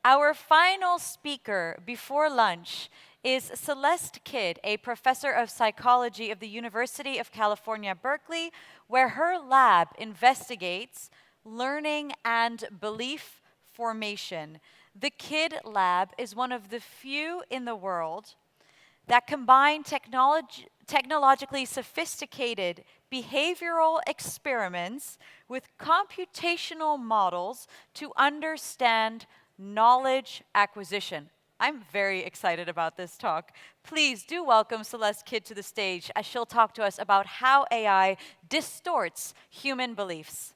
Our final speaker before lunch is Celeste Kidd, a professor of psychology of the University of California, Berkeley, where her lab investigates learning and belief formation. The Kidd Lab is one of the few in the world that combine technologically sophisticated behavioral experiments with computational models to understand knowledge acquisition. I'm very excited about this talk. Please do welcome Celeste Kidd to the stage as she'll talk to us about how AI distorts human beliefs.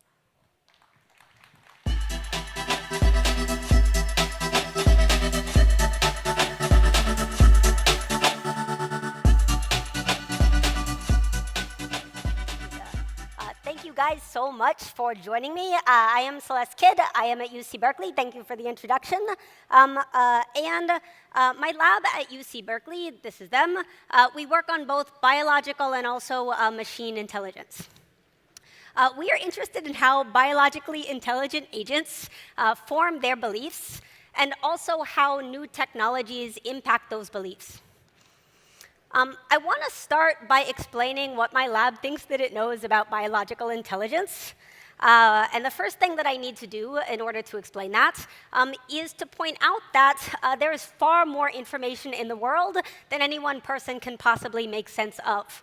Thank you guys so much for joining me. I am Celeste Kidd. I am at UC Berkeley. Thank you for the introduction. My lab at UC Berkeley, this is them, we work on both biological and also machine intelligence. We are interested in how biologically intelligent agents form their beliefs and also how new technologies impact those beliefs. I want to start by explaining what my lab thinks that it knows about biological intelligence. And the first thing that I need to do in order to explain that is to point out that there is far more information in the world than any one person can possibly make sense of.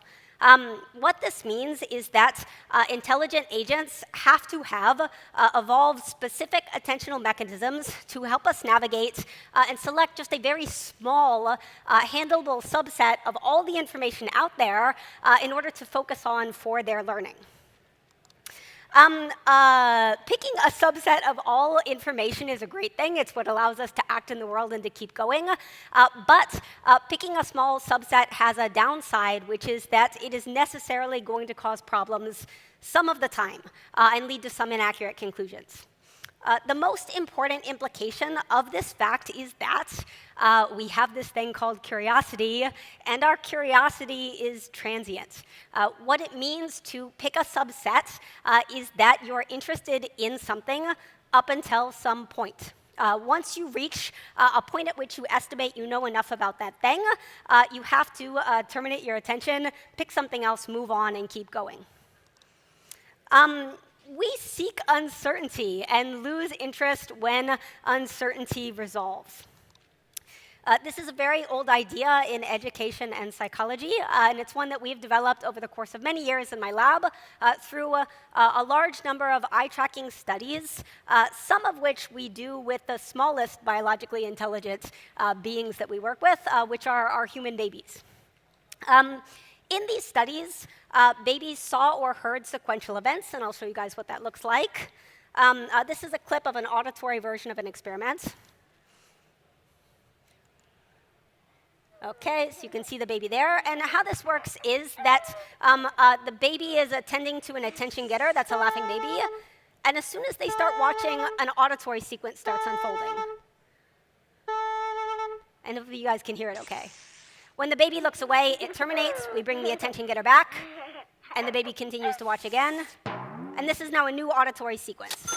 What this means is that intelligent agents have to have evolved specific attentional mechanisms to help us navigate and select just a very small, handleable subset of all the information out there in order to focus on for their learning. Picking a subset of all information is a great thing. It's what allows us to act in the world and to keep going. But picking a small subset has a downside, which is that it is necessarily going to cause problems some of the time and lead to some inaccurate conclusions. The most important implication of this fact is that we have this thing called curiosity, and our curiosity is transient. What it means to pick a subset is that you're interested in something up until some point. Once you reach a point at which you estimate you know enough about that thing, you have to terminate your attention, pick something else, move on, and keep going. We seek uncertainty and lose interest when uncertainty resolves. This is a very old idea in education and psychology, and it's one that we've developed over the course of many years in my lab through a large number of eye-tracking studies, some of which we do with the smallest biologically intelligent beings that we work with, which are our human babies. In these studies, babies saw or heard sequential events, and I'll show you guys what that looks like. This is a clip of an auditory version of an experiment. OK, so you can see the baby there. And how this works is that the baby is attending to an attention getter. That's a laughing baby. And as soon as they start watching, an auditory sequence starts unfolding. And hopefully you guys can hear it OK. When the baby looks away, it terminates. We bring the attention getter back. And the baby continues to watch again. And this is now a new auditory sequence.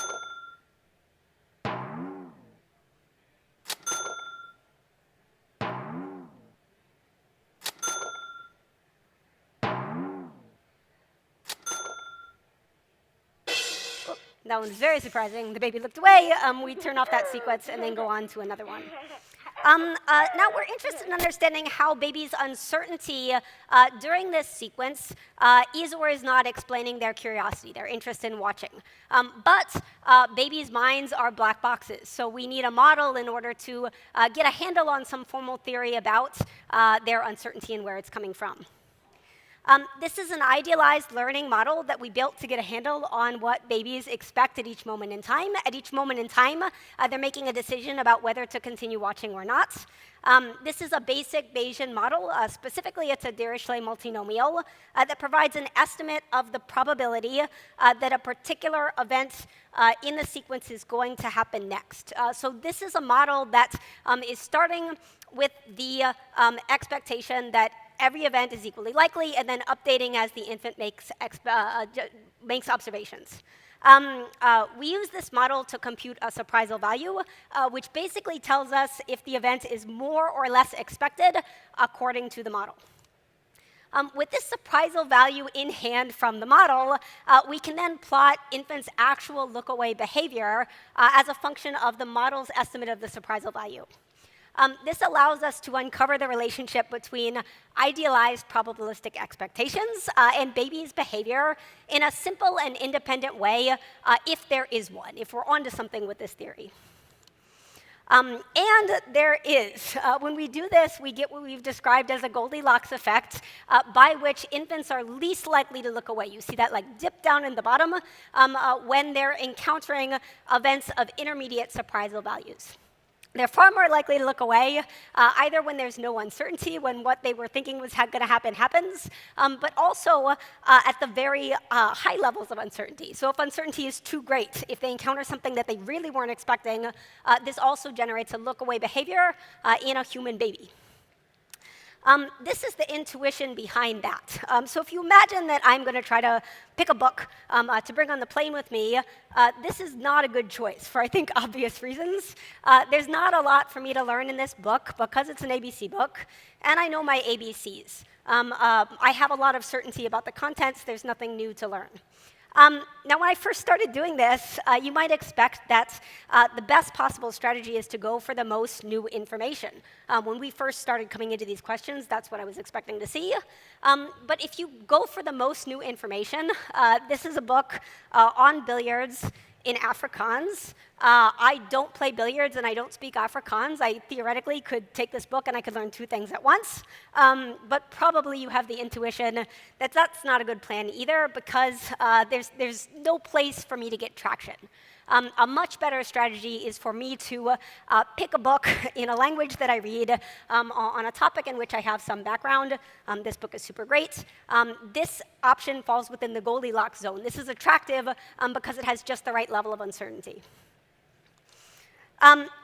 That one's very surprising. The baby looked away. We turn off that sequence and then go on to another one. Now we're interested in understanding how babies' uncertainty during this sequence is or is not explaining their curiosity, their interest in watching. But babies' minds are black boxes, so we need a model in order to get a handle on some formal theory about their uncertainty and where it's coming from. This is an idealized learning model that we built to get a handle on what babies expect at each moment in time. At each moment in time, they're making a decision about whether to continue watching or not. This is a basic Bayesian model. Specifically, it's a Dirichlet multinomial that provides an estimate of the probability that a particular event in the sequence is going to happen next. So this is a model that is starting with the expectation that every event is equally likely, and then updating as the infant makes observations. We use this model to compute a surprisal value, which basically tells us if the event is more or less expected according to the model. With this surprisal value in hand from the model, we can then plot infants' actual look-away behavior as a function of the model's estimate of the surprisal value. This allows us to uncover the relationship between idealized probabilistic expectations and babies' behavior in a simple and independent way, if there is one, if we're onto something with this theory. And there is. When we do this, we get what we've described as a Goldilocks effect, by which infants are least likely to look away. You see that like dip down in the bottom when they're encountering events of intermediate surprisal values. They're far more likely to look away, either when there's no uncertainty, when what they were thinking was going to happen happens, but also at the very high levels of uncertainty. So if uncertainty is too great, if they encounter something that they really weren't expecting, this also generates a look-away behavior in a human baby. This is the intuition behind that. So if you imagine that I'm going to try to pick a book to bring on the plane with me, this is not a good choice for, I think, obvious reasons. There's not a lot for me to learn in this book because it's an ABC book, and I know my ABCs. I have a lot of certainty about the contents. There's nothing new to learn. Now, when I first started doing this, you might expect that the best possible strategy is to go for the most new information. When we first started coming into these questions, that's what I was expecting to see. But if you go for the most new information, this is a book on billiards in Afrikaans. I don't play billiards and I don't speak Afrikaans. I theoretically could take this book and I could learn two things at once. But probably you have the intuition that that's not a good plan either, because there's no place for me to get traction. A much better strategy is for me to pick a book in a language that I read on a topic in which I have some background. This book is super great. This option falls within the Goldilocks zone. This is attractive because it has just the right level of uncertainty.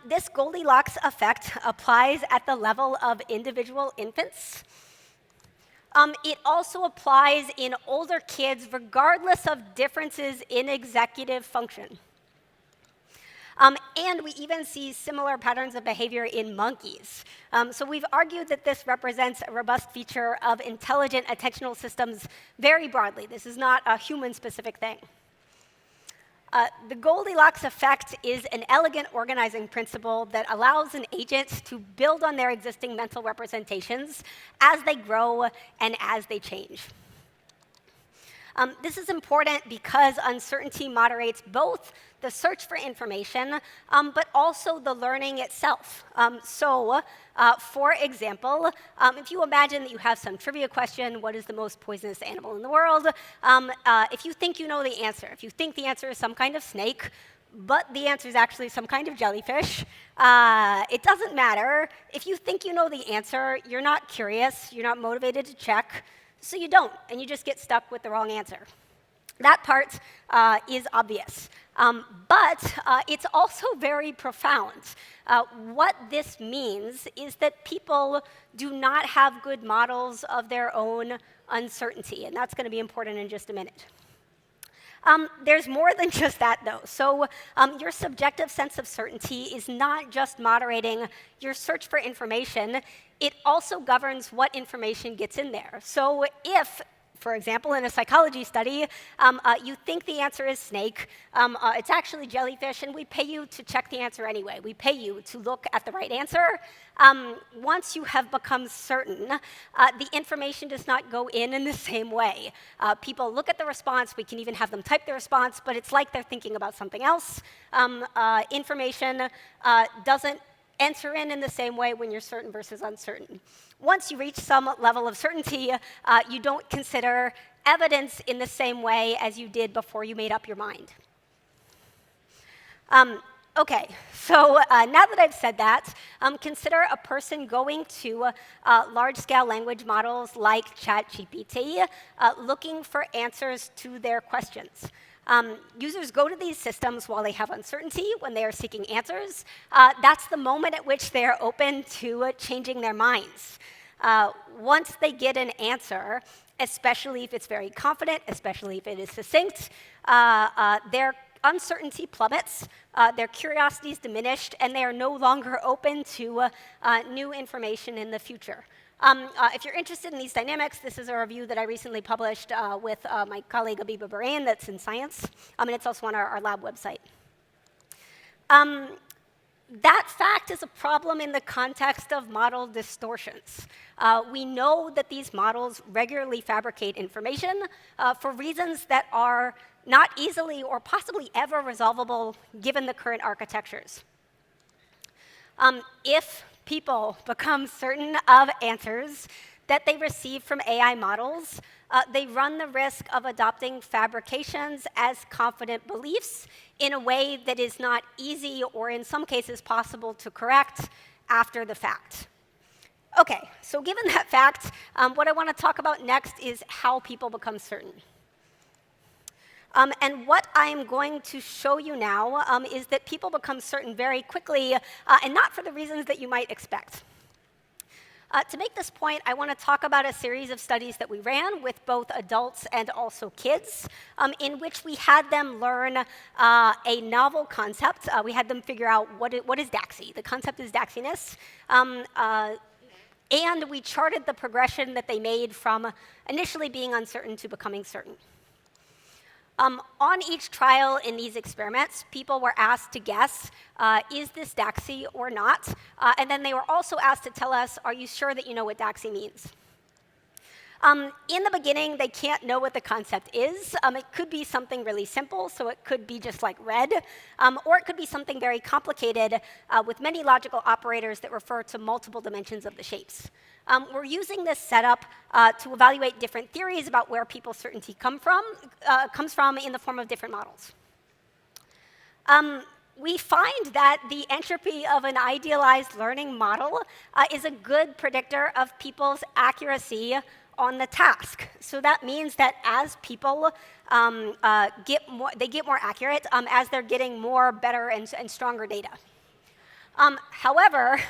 This Goldilocks effect applies at the level of individual infants. It also applies in older kids regardless of differences in executive function. And we even see similar patterns of behavior in monkeys. So we've argued that this represents a robust feature of intelligent attentional systems very broadly. This is not a human-specific thing. The Goldilocks effect is an elegant organizing principle that allows an agent to build on their existing mental representations as they grow and as they change. This is important because uncertainty moderates both the search for information, but also the learning itself. For example, if you imagine that you have some trivia question, what is the most poisonous animal in the world? If you think you know the answer, if you think the answer is some kind of snake, but the answer is actually some kind of jellyfish, it doesn't matter. If you think you know the answer, you're not curious, you're not motivated to check, so you don't, and you just get stuck with the wrong answer. That part is obvious. But it's also very profound. What this means is that people do not have good models of their own uncertainty, and that's going to be important in just a minute. There's more than just that, though. So your subjective sense of certainty is not just moderating your search for information. It also governs what information gets in there. So if, for example, in a psychology study, you think the answer is snake, it's actually jellyfish, and we pay you to check the answer anyway. We pay you to look at the right answer. Once you have become certain, the information does not go in the same way. People look at the response. We can even have them type the response, but it's like they're thinking about something else. Information doesn't enter in the same way when you're certain versus uncertain. Once you reach some level of certainty, you don't consider evidence in the same way as you did before you made up your mind. Okay, so now that I've said that, consider a person going to large-scale language models like ChatGPT, looking for answers to their questions. Users go to these systems while they have uncertainty, when they are seeking answers. That's the moment at which they are open to changing their minds. Once they get an answer, especially if it's very confident, especially if it is succinct. Their uncertainty plummets, their curiosity is diminished, and they are no longer open to new information in the future. If you're interested in these dynamics, this is a review that I recently published with my colleague Abiba Bahrain that's in Science, and it's also on our lab website. That fact is a problem in the context of model distortions. We know that these models regularly fabricate information for reasons that are not easily or possibly ever resolvable given the current architectures. If people become certain of answers that they receive from AI models, they run the risk of adopting fabrications as confident beliefs in a way that is not easy or in some cases possible to correct after the fact. Okay, so given that fact, what I want to talk about next is how people become certain. And what I'm going to show you now is that people become certain very quickly, and not for the reasons that you might expect. To make this point, I want to talk about a series of studies that we ran with both adults and also kids, in which we had them learn a novel concept. We had them figure out what is DAXI. The concept is Daxiness. And we charted the progression that they made from initially being uncertain to becoming certain. On each trial in these experiments, people were asked to guess, is this DAXI or not? And then they were also asked to tell us, are you sure that you know what DAXI means? In the beginning, they can't know what the concept is. It could be something really simple, so it could be just like red, or it could be something very complicated with many logical operators that refer to multiple dimensions of the shapes. We're using this setup to evaluate different theories about where people's certainty comes from in the form of different models. We find that the entropy of an idealized learning model is a good predictor of people's accuracy on the task. So that means that as people get more accurate as they're getting more, better, and stronger data. However,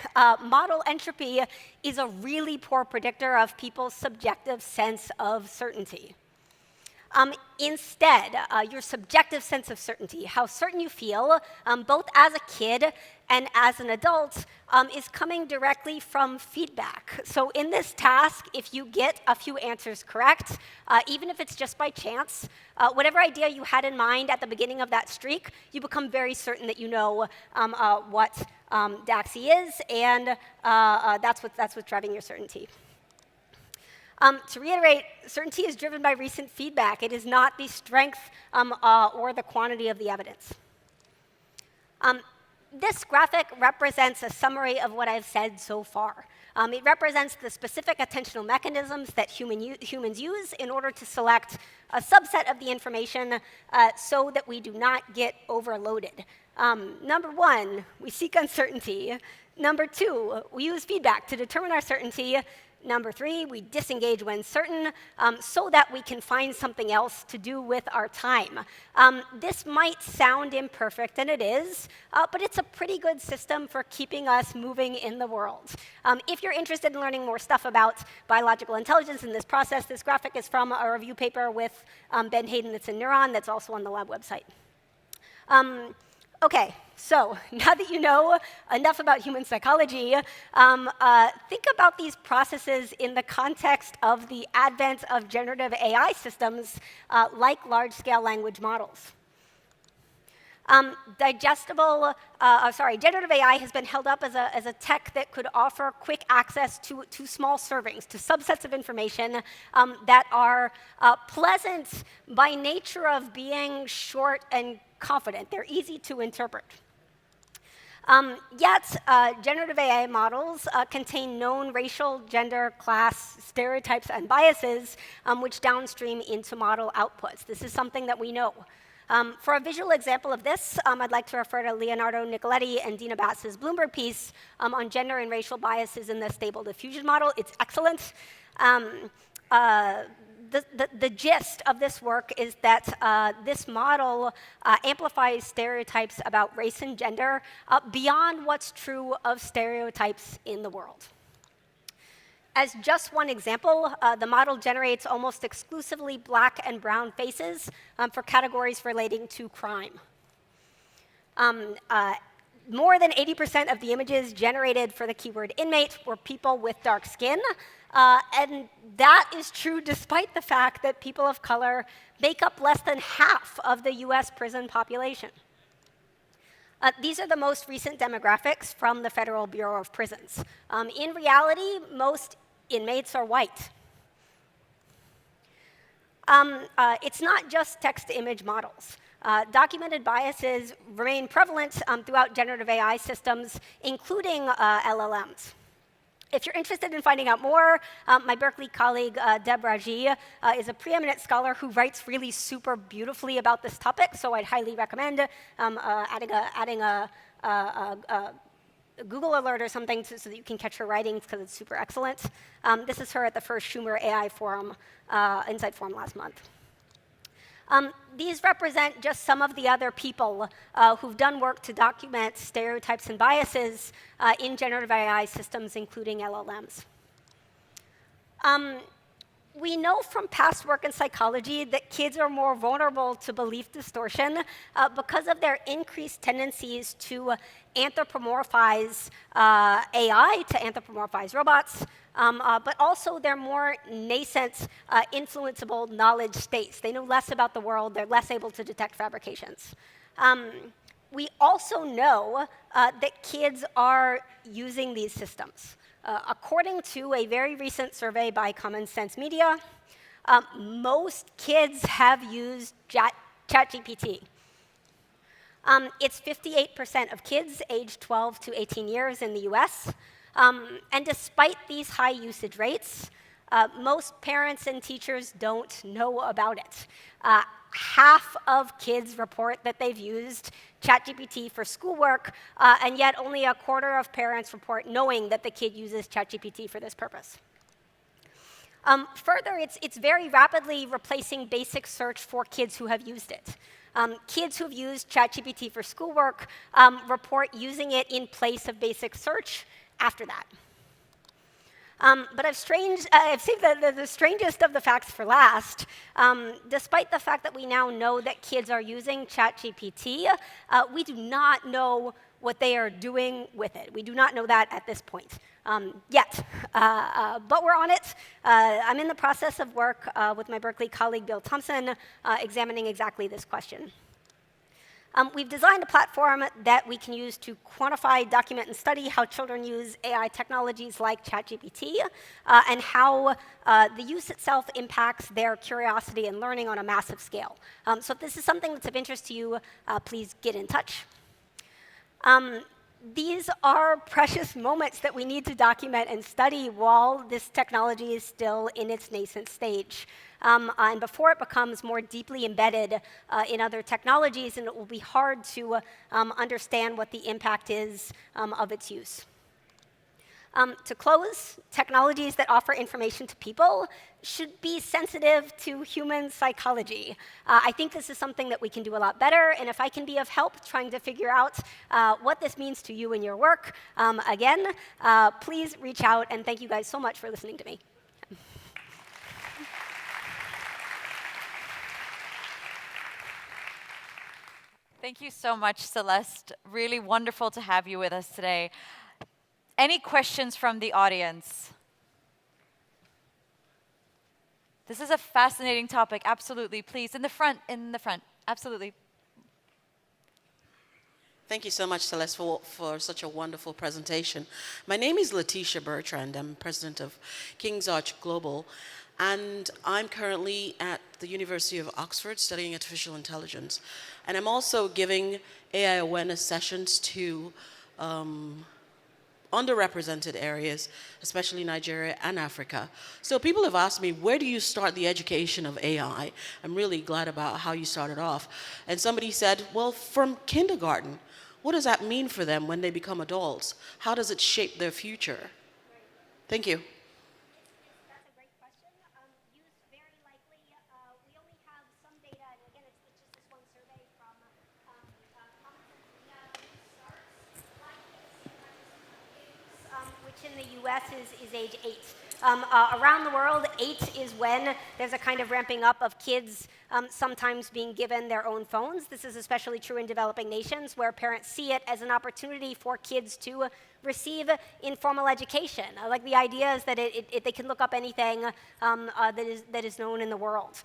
model entropy is a really poor predictor of people's subjective sense of certainty. Instead, your subjective sense of certainty, how certain you feel, both as a kid and as an adult, is coming directly from feedback. So in this task, if you get a few answers correct, even if it's just by chance, whatever idea you had in mind at the beginning of that streak, you become very certain that you know what DAXI is, and that's what's driving your certainty. To reiterate, certainty is driven by recent feedback. It is not the strength or the quantity of the evidence. This graphic represents a summary of what I've said so far. It represents the specific attentional mechanisms that humans use in order to select a subset of the information so that we do not get overloaded. Number one, we seek uncertainty. Number two, we use feedback to determine our certainty. Number three, we disengage when certain so that we can find something else to do with our time. This might sound imperfect, and it is, but it's a pretty good system for keeping us moving in the world. If you're interested in learning more stuff about biological intelligence in this process, this graphic is from a review paper with Ben Hayden that's in Neuron that's also on the lab website. Okay, so now that you know enough about human psychology, think about these processes in the context of the advent of generative AI systems like large-scale language models. Generative AI has been held up as a tech that could offer quick access to small servings, to subsets of information that are pleasant by nature of being short and confident. They're easy to interpret. Yet, generative AI models contain known racial, gender, class, stereotypes, and biases, which downstream into model outputs. This is something that we know. For a visual example of this, I'd like to refer to Leonardo Nicoletti and Dina Bass's Bloomberg piece on gender and racial biases in the Stable Diffusion model. It's excellent. The gist of this work is that this model amplifies stereotypes about race and gender beyond what's true of stereotypes in the world. As just one example, the model generates almost exclusively black and brown faces for categories relating to crime. More than 80% of the images generated for the keyword inmate were people with dark skin. And that is true despite the fact that people of color make up less than half of the US prison population. These are the most recent demographics from the Federal Bureau of Prisons. In reality, most inmates are white. It's not just text-to-image models. Documented biases remain prevalent throughout generative AI systems, including LLMs. If you're interested in finding out more, my Berkeley colleague, Deb Raji, is a preeminent scholar who writes really super beautifully about this topic, so I'd highly recommend adding a Google alert or something so that you can catch her writings, because it's super excellent. This is her at the first Schumer AI Forum, Insight Forum last month. These represent just some of the other people who've done work to document stereotypes and biases in generative AI systems, including LLMs. We know from past work in psychology that kids are more vulnerable to belief distortion because of their increased tendencies to anthropomorphize AI, to anthropomorphize robots, but also they're more nascent, influenceable knowledge states. They know less about the world. They're less able to detect fabrications. We also know that kids are using these systems. According to a very recent survey by Common Sense Media, most kids have used ChatGPT. It's 58% of kids aged 12 to 18 years in the US. And despite these high usage rates, most parents and teachers don't know about it. Half of kids report that they've used ChatGPT for schoolwork, and yet only a quarter of parents report knowing that the kid uses ChatGPT for this purpose. Further, it's very rapidly replacing basic search for kids who have used it. Kids who've used ChatGPT for schoolwork report using it in place of basic search after that. But I've saved the strangest of the facts for last. Despite the fact that we now know that kids are using ChatGPT, we do not know what they are doing with it. We do not know that at this point yet. But we're on it. I'm in the process of work with my Berkeley colleague, Bill Thompson, examining exactly this question. We've designed a platform that we can use to quantify, document, and study how children use AI technologies like ChatGPT, and how the use itself impacts their curiosity and learning on a massive scale. So if this is something that's of interest to you, please get in touch. These are precious moments that we need to document and study while this technology is still in its nascent stage. And before it becomes more deeply embedded in other technologies, and it will be hard to understand what the impact is of its use. To close, technologies that offer information to people should be sensitive to human psychology. I think this is something that we can do a lot better, and if I can be of help trying to figure out what this means to you in your work, again, please reach out, and thank you guys so much for listening to me. Thank you so much, Celeste. Really wonderful to have you with us today. Any questions from the audience? This is a fascinating topic, absolutely. Please, in the front, absolutely. Thank you so much, Celeste, for such a wonderful presentation. My name is Letitia Bertrand. I'm president of King's Arch Global, and I'm currently at the University of Oxford studying artificial intelligence. And I'm also giving AI awareness sessions to underrepresented areas, especially Nigeria and Africa. So people have asked me, where do you start the education of AI? I'm really glad about how you started off. And somebody said, well, from kindergarten. What does that mean for them when they become adults? How does it shape their future? Thank you. That's a great question. Use very likely, we only have some data, and again, it's just this one survey from Common Sense Media, which in the US is age 8. Around the world, 8 is when there's a kind of ramping up of kids sometimes being given their own phones. This is especially true in developing nations, where parents see it as an opportunity for kids to receive informal education. Like the idea is that they can look up anything that is known in the world.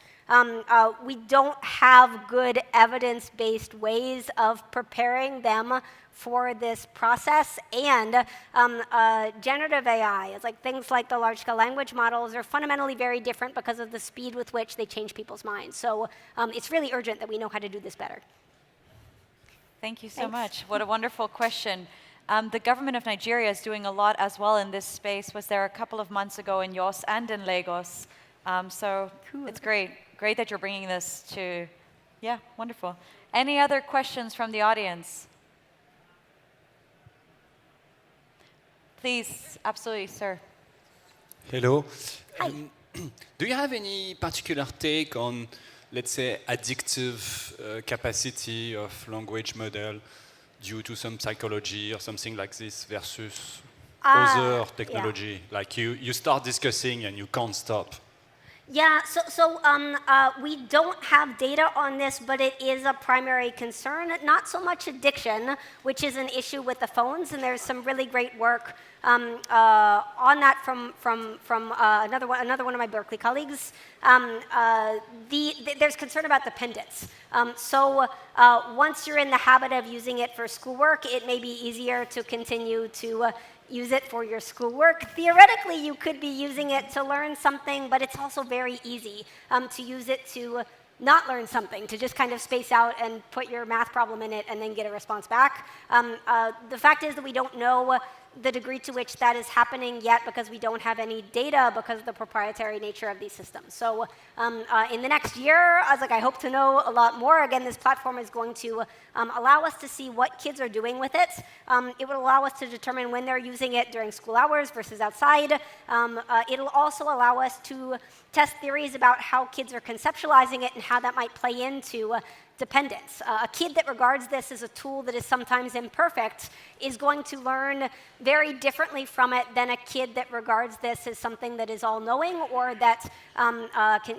We don't have good evidence-based ways of preparing them for this process, and generative AI, it's like things like the large-scale language models are fundamentally very different because of the speed with which they change people's minds. So it's really urgent that we know how to do this better. Thank you so Thanks. much. What a wonderful question. The government of Nigeria is doing a lot as well in this space. Was there a couple of months ago in Jos and in Lagos. So it's great. Great that you're bringing this to, yeah, wonderful. Any other questions from the audience? Please, absolutely, sir. Hello. Hi. Do you have any particular take on, let's say, addictive capacity of language model due to some psychology or something like this versus other technology? Yeah. Like you start discussing and you can't stop. Yeah, we don't have data on this, but it is a primary concern. Not so much addiction, which is an issue with the phones, and there's some really great work on that from another one of my Berkeley colleagues. There's concern about dependence. Once you're in the habit of using it for schoolwork, it may be easier to continue to use it for your schoolwork. Theoretically, you could be using it to learn something, but it's also very easy to use it to not learn something, to just kind of space out and put your math problem in it and then get a response back. The fact is that we don't know the degree to which that is happening yet because we don't have any data because of the proprietary nature of these systems. So in the next year, I hope to know a lot more. Again, this platform is going to allow us to see what kids are doing with it. It would allow us to determine when they're using it during school hours versus outside. It'll also allow us to test theories about how kids are conceptualizing it and how that might play into dependence. A kid that regards this as a tool that is sometimes imperfect is going to learn very differently from it than a kid that regards this as something that is all-knowing or that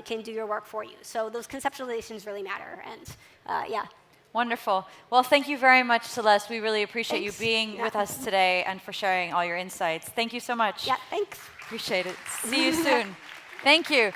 can do your work for you. So those conceptualizations really matter, and yeah. Wonderful. Well, thank you very much, Celeste. We really appreciate Thanks. you being Yeah. with us today and for sharing all your insights. Thank you so much. Yeah, thanks. Appreciate it. See you soon. Thank you.